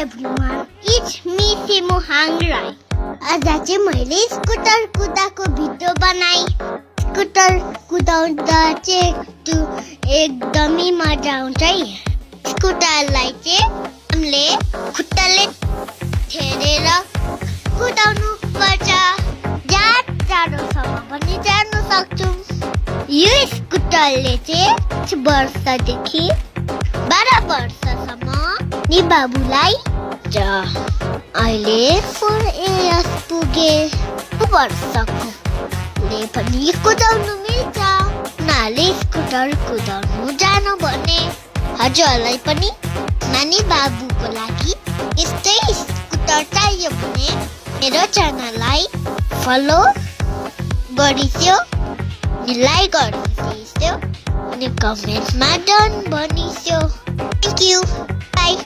everyone, it's me Simu Hangrai. आज चाहिँ मैले स्कुटर कुदाको भिडियो बनाएँ। स्कुटर कुदाउँदा चाहिँ त्यो एकदमै मजा आउँछ है। स्कुटरलाई चाहिँ हामीले खुट्टाले ठेरेर कुदाउनु पर्छ। जहाँ टाढोसम्म पनि जानु सक्छौँ। यो स्कुटरले चाहिँ 6 वर्षदेखि 12 वर्षसम्म नि बाबुलाई अहिले 4 इयर्स पुगे वर्षकोले पनि कुदाउनु मिल्छ। उनीहरूले स्कुटर कुदाउनु जानु भने हजुरहरूलाई पनि नानी बाबुको लागि यस्तै स्कुटर चाहियो भने मेरो च्यानललाई फलो गरिदियो, लाइक गरिदियो अनि कमेन्टमा डन भनिदियो। Thank you, by.